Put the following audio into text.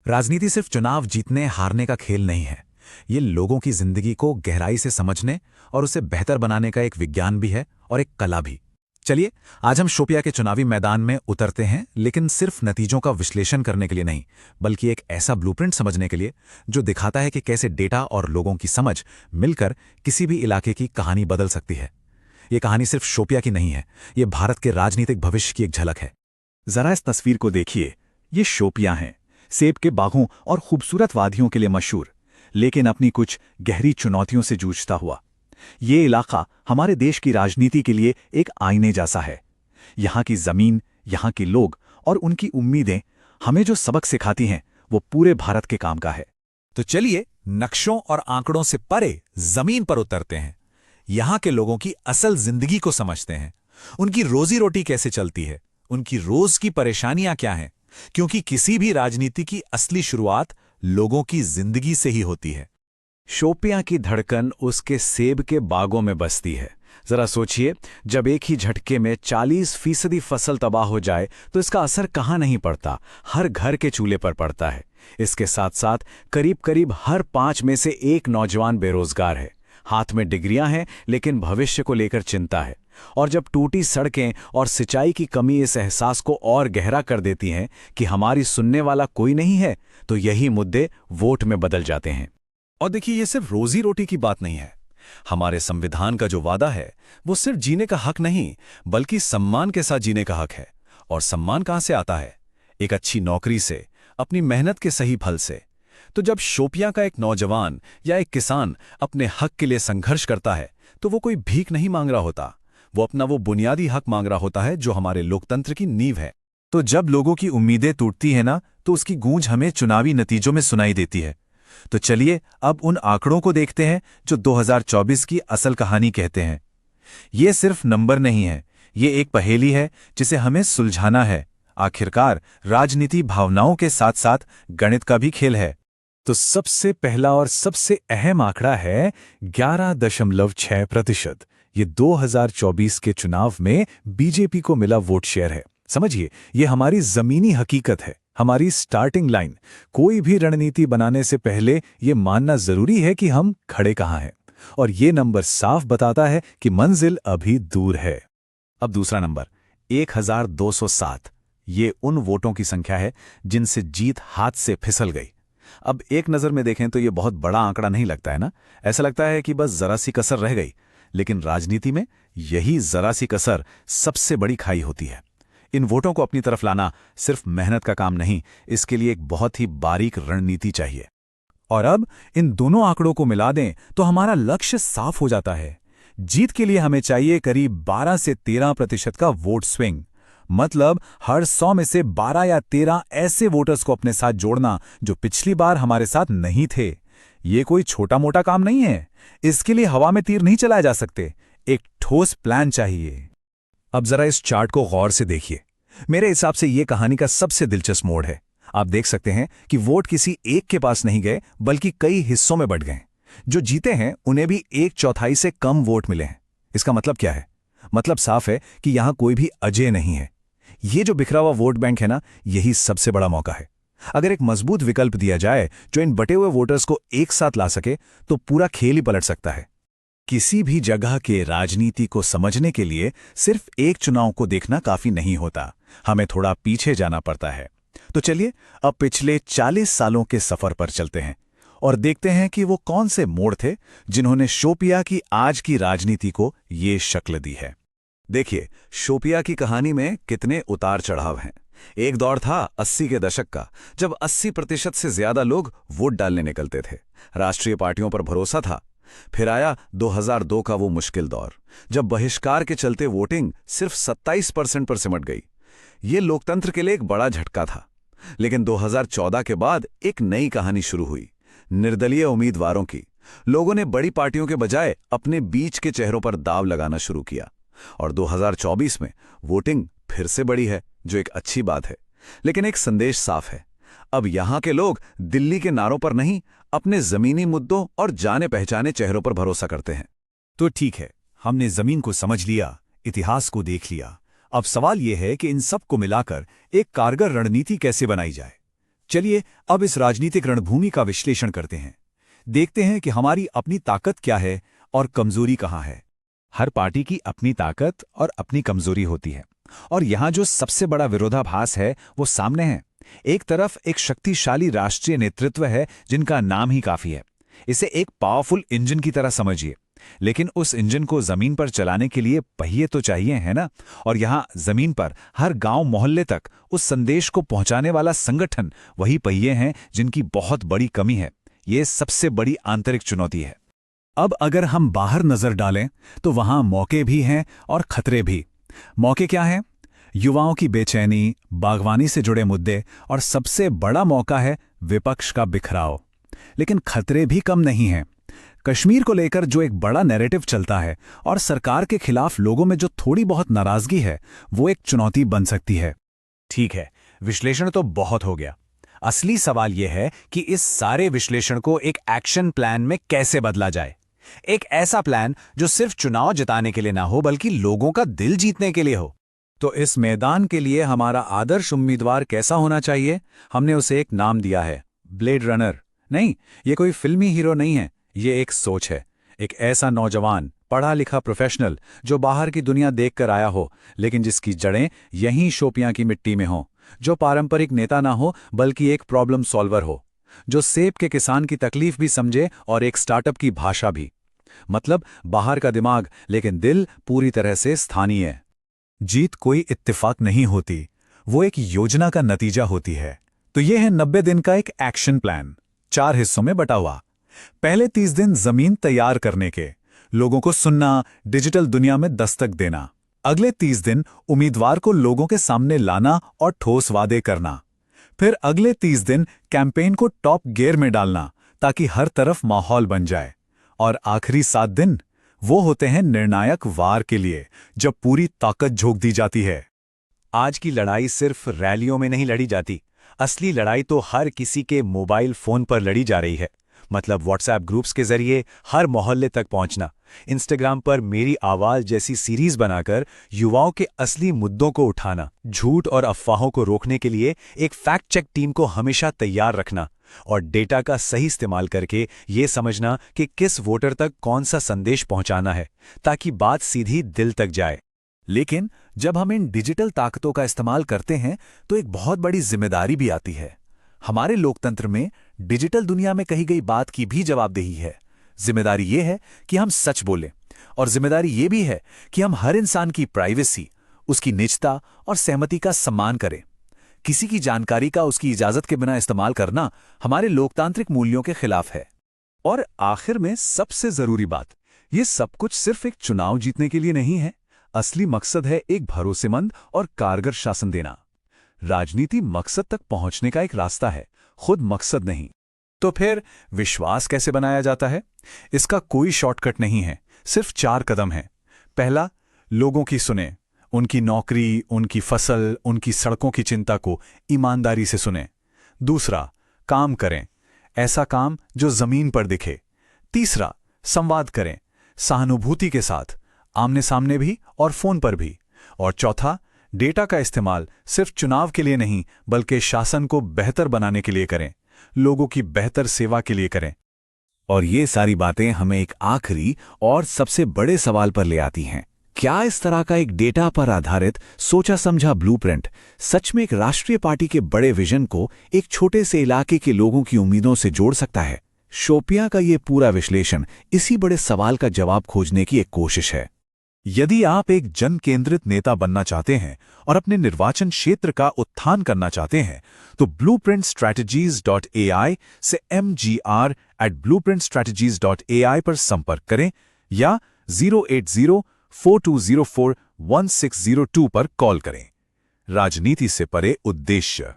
राजनीति सिर्फ चुनाव जीतने हारने का खेल नहीं है। ये लोगों की जिंदगी को गहराई से समझने और उसे बेहतर बनाने का एक विज्ञान भी है और एक कला भी। चलिए आज हम शोपिया के चुनावी मैदान में उतरते हैं, लेकिन सिर्फ नतीजों का विश्लेषण करने के लिए नहीं, बल्कि एक ऐसा ब्लूप्रिंट समझने के लिए जो दिखाता है कि कैसे डेटा और लोगों की समझ मिलकर किसी भी इलाके की कहानी बदल सकती है। ये कहानी सिर्फ शोपिया की नहीं है, ये भारत के राजनीतिक भविष्य की एक झलक है। जरा इस तस्वीर को देखिए। ये शोपियां हैं, सेब के बागों और खूबसूरत वादियों के लिए मशहूर, लेकिन अपनी कुछ गहरी चुनौतियों से जूझता हुआ। ये इलाका हमारे देश की राजनीति के लिए एक आईने जैसा है। यहाँ की जमीन, यहाँ के लोग और उनकी उम्मीदें हमें जो सबक सिखाती हैं वो पूरे भारत के काम का है। तो चलिए नक्शों और आंकड़ों से परे जमीन पर उतरते हैं, यहाँ के लोगों की असल जिंदगी को समझते हैं। उनकी रोजी रोटी कैसे चलती है, उनकी रोज की परेशानियां क्या हैं, क्योंकि किसी भी राजनीति की असली शुरुआत लोगों की जिंदगी से ही होती है। शोपियां की धड़कन उसके सेब के बागों में बसती है। जरा सोचिए, जब एक ही झटके में 40% फसल तबाह हो जाए तो इसका असर कहाँ नहीं पड़ता, हर घर के चूल्हे पर पड़ता है। इसके साथ साथ करीब करीब हर 5 में से 1 नौजवान बेरोजगार है। हाथ में डिग्रियां हैं लेकिन भविष्य को लेकर चिंता है। और जब टूटी सड़कें और सिंचाई की कमी इस एहसास को और गहरा कर देती हैं कि हमारी सुनने वाला कोई नहीं है, तो यही मुद्दे वोट में बदल जाते हैं। और देखिए, ये सिर्फ रोजी रोटी की बात नहीं है। हमारे संविधान का जो वादा है वो सिर्फ जीने का हक नहीं, बल्कि सम्मान के साथ जीने का हक है। और सम्मान कहां से आता है? एक अच्छी नौकरी से, अपनी मेहनत के सही फल से। तो जब शोपियां का एक नौजवान या एक किसान अपने हक के लिए संघर्ष करता है, तो वो कोई भीख नहीं मांग रहा होता, वो अपना वो बुनियादी हक मांग रहा होता है जो हमारे लोकतंत्र की नींव है। तो जब लोगों की उम्मीदें टूटती हैं ना, तो उसकी गूंज हमें चुनावी नतीजों में सुनाई देती है। तो चलिए अब उन आंकड़ों को देखते हैं जो 2024 की असल कहानी कहते हैं। ये सिर्फ नंबर नहीं है, ये एक पहेली है जिसे हमें सुलझाना है। आखिरकार राजनीति भावनाओं के साथ साथ गणित का भी खेल है। तो सबसे पहला और सबसे अहम आंकड़ा है 11.6%। ये 2024 के चुनाव में बीजेपी को मिला वोट शेयर है। समझिए, ये हमारी जमीनी हकीकत है, हमारी स्टार्टिंग लाइन। कोई भी रणनीति बनाने से पहले ये मानना जरूरी है कि हम खड़े कहाँ हैं, और ये नंबर साफ बताता है कि मंजिल अभी दूर है। अब दूसरा नंबर 1207। ये उन वोटों की संख्या है जिनसे जीत हाथ से फिसल गई। अब एक नजर में देखें तो ये बहुत बड़ा आंकड़ा नहीं लगता है ना? ऐसा लगता है कि बस जरा सी कसर रह गई, लेकिन राजनीति में यही जरा सी कसर सबसे बड़ी खाई होती है। इन वोटों को अपनी तरफ लाना सिर्फ मेहनत का काम नहीं, इसके लिए एक बहुत ही बारीक रणनीति चाहिए। और अब इन दोनों आंकड़ों को मिला दें तो हमारा लक्ष्य साफ हो जाता है। जीत के लिए हमें चाहिए करीब 12 से 13% का वोट स्विंग, मतलब हर 100 में से 12 या 13 ऐसे वोटर्स को अपने साथ जोड़ना जो पिछली बार हमारे साथ नहीं थे। ये कोई छोटा मोटा काम नहीं है। इसके लिए हवा में तीर नहीं चलाए जा सकते, एक ठोस प्लान चाहिए। अब जरा इस चार्ट को गौर से देखिए। मेरे हिसाब से ये कहानी का सबसे दिलचस्प मोड़ है। आप देख सकते हैं कि वोट किसी एक के पास नहीं गए, बल्कि कई हिस्सों में बंट गए। जो जीते हैं उन्हें भी 1/4 से कम वोट मिले हैं। इसका मतलब क्या है? मतलब साफ है कि यहां कोई भी अजय नहीं है। ये जो बिखरा हुआ वोट बैंक है ना, यही सबसे बड़ा मौका है। अगर एक मजबूत विकल्प दिया जाए जो इन बटे हुए वोटर्स को एक साथ ला सके, तो पूरा खेल ही पलट सकता है। किसी भी जगह के राजनीति को समझने के लिए सिर्फ एक चुनाव को देखना काफी नहीं होता, हमें थोड़ा पीछे जाना पड़ता है। तो चलिए अब पिछले 40 सालों के सफर पर चलते हैं और देखते हैं कि वो कौन से मोड़ थे जिन्होंने शोपिया की आज की राजनीति को ये शक्ल दी है। देखिए, शोपिया की कहानी में कितने उतार चढ़ाव हैं। एक दौर था 80 के दशक का, जब 80% से ज्यादा लोग वोट डालने निकलते थे। राष्ट्रीय पार्टियों पर भरोसा था। फिर आया 2002 का वो मुश्किल दौर, जब बहिष्कार के चलते वोटिंग सिर्फ 27% पर सिमट गई। ये लोकतंत्र के लिए एक बड़ा झटका था। लेकिन 2014 के बाद एक नई कहानी शुरू हुई, निर्दलीय उम्मीदवारों की। लोगों ने बड़ी पार्टियों के बजाय अपने बीच के चेहरों पर दांव लगाना शुरू किया। और 2024 में वोटिंग फिर से बढ़ी है, जो एक अच्छी बात है। लेकिन एक संदेश साफ है, अब यहां के लोग दिल्ली के नारों पर नहीं, अपने जमीनी मुद्दों और जाने पहचाने चेहरों पर भरोसा करते हैं। तो ठीक है, हमने जमीन को समझ लिया, इतिहास को देख लिया। अब सवाल यह है कि इन सब को मिलाकर एक कारगर रणनीति कैसे बनाई जाए। चलिए अब इस राजनीतिक रणभूमि का विश्लेषण करते हैं। देखते हैं कि हमारी अपनी ताकत क्या है और कमजोरी कहाँ है। हर पार्टी की अपनी ताकत और अपनी कमजोरी होती है, और यहाँ जो सबसे बड़ा विरोधाभास है वो सामने है। एक तरफ एक शक्तिशाली राष्ट्रीय नेतृत्व है जिनका नाम ही काफी है। इसे एक पावरफुल इंजन की तरह समझिए, लेकिन उस इंजन को जमीन पर चलाने के लिए पहिए तो चाहिए, है ना? और यहाँ जमीन पर हर गांव मोहल्ले तक उस संदेश को पहुंचाने वाला संगठन वही पहिए हैं जिनकी बहुत बड़ी कमी है। ये सबसे बड़ी आंतरिक चुनौती है। अब अगर हम बाहर नजर डालें तो वहां मौके भी हैं और खतरे भी। मौके क्या हैं? युवाओं की बेचैनी, बागवानी से जुड़े मुद्दे, और सबसे बड़ा मौका है विपक्ष का बिखराव। लेकिन खतरे भी कम नहीं हैं। कश्मीर को लेकर जो एक बड़ा नैरेटिव चलता है और सरकार के खिलाफ लोगों में जो थोड़ी बहुत नाराजगी है, वो एक चुनौती बन सकती है। ठीक है, विश्लेषण तो बहुत हो गया। असली सवाल यह है कि इस सारे विश्लेषण को एक एक्शन प्लान में कैसे बदला जाए। एक ऐसा प्लान जो सिर्फ चुनाव जिताने के लिए ना हो, बल्कि लोगों का दिल जीतने के लिए हो। तो इस मैदान के लिए हमारा आदर्श उम्मीदवार कैसा होना चाहिए? हमने उसे एक नाम दिया है, ब्लेड रनर। नहीं, ये कोई फिल्मी हीरो नहीं है, ये एक सोच है। एक ऐसा नौजवान, पढ़ा लिखा प्रोफेशनल जो बाहर की दुनिया देखकर आया हो, लेकिन जिसकी जड़ें यहीं शोपियां की मिट्टी में हों। जो पारंपरिक नेता ना हो, बल्कि एक प्रॉब्लम सॉल्वर हो। जो सेब के किसान की तकलीफ भी समझे और एक स्टार्टअप की भाषा भी। मतलब बाहर का दिमाग, लेकिन दिल पूरी तरह से स्थानीय है। जीत कोई इत्तेफाक नहीं होती, वो एक योजना का नतीजा होती है। तो ये है 90 दिन का एक एक्शन प्लान, 4 हिस्सों में बटा हुआ। पहले 30 दिन जमीन तैयार करने के, लोगों को सुनना, डिजिटल दुनिया में दस्तक देना। अगले 30 दिन उम्मीदवार को लोगों के सामने लाना और ठोस वादे करना। फिर अगले 30 दिन कैंपेन को टॉप गियर में डालना ताकि हर तरफ माहौल बन जाए। और आखिरी 7 दिन वो होते हैं निर्णायक वार के लिए, जब पूरी ताकत झोंक दी जाती है। आज की लड़ाई सिर्फ रैलियों में नहीं लड़ी जाती। असली लड़ाई तो हर किसी के मोबाइल फोन पर लड़ी जा रही है। मतलब व्हाट्सएप ग्रुप्स के जरिए हर मोहल्ले तक पहुंचना, इंस्टाग्राम पर मेरी आवाज जैसी सीरीज बनाकर युवाओं के असली मुद्दों को उठाना, झूठ और अफवाहों को रोकने के लिए एक फैक्ट चेक टीम को हमेशा तैयार रखना, और डेटा का सही इस्तेमाल करके ये समझना कि किस वोटर तक कौन सा संदेश पहुंचाना है, ताकि बात सीधी दिल तक जाए। लेकिन जब हम इन डिजिटल ताकतों का इस्तेमाल करते हैं तो एक बहुत बड़ी जिम्मेदारी भी आती है। हमारे लोकतंत्र में डिजिटल दुनिया में कही गई बात की भी जवाबदेही है। जिम्मेदारी ये है कि हम सच बोलें, और जिम्मेदारी ये भी है कि हम हर इंसान की प्राइवेसी, उसकी निजता और सहमति का सम्मान करें। किसी की जानकारी का उसकी इजाजत के बिना इस्तेमाल करना हमारे लोकतांत्रिक मूल्यों के खिलाफ है। और आखिर में सबसे जरूरी बात, ये सब कुछ सिर्फ एक चुनाव जीतने के लिए नहीं है। असली मकसद है एक भरोसेमंद और कारगर शासन देना। राजनीति मकसद तक पहुंचने का एक रास्ता है, खुद मकसद नहीं। तो फिर विश्वास कैसे बनाया जाता है? इसका कोई शॉर्टकट नहीं है, सिर्फ 4 कदम हैं। पहला, लोगों की सुने। उनकी नौकरी, उनकी फसल, उनकी सड़कों की चिंता को ईमानदारी से सुने। दूसरा, काम करें, ऐसा काम जो जमीन पर दिखे। तीसरा, संवाद करें, सहानुभूति के साथ, आमने सामने भी और फोन पर भी। और चौथा, डेटा का इस्तेमाल सिर्फ चुनाव के लिए नहीं, बल्कि शासन को बेहतर बनाने के लिए करें, लोगों की बेहतर सेवा के लिए करें। और ये सारी बातें हमें एक आखिरी और सबसे बड़े सवाल पर ले आती हैं। क्या इस तरह का एक डेटा पर आधारित सोचा समझा ब्लूप्रिंट सच में एक राष्ट्रीय पार्टी के बड़े विजन को एक छोटे से इलाके के लोगों की उम्मीदों से जोड़ सकता है? शोपियां का ये पूरा विश्लेषण इसी बड़े सवाल का जवाब खोजने की एक कोशिश है। यदि आप एक जन केंद्रित नेता बनना चाहते हैं और अपने निर्वाचन क्षेत्र का उत्थान करना चाहते हैं, तो blueprintstrategies.ai से mgr@blueprintstrategies.ai पर संपर्क करें या 08042041602 पर कॉल करें। राजनीति से परे उद्देश्य।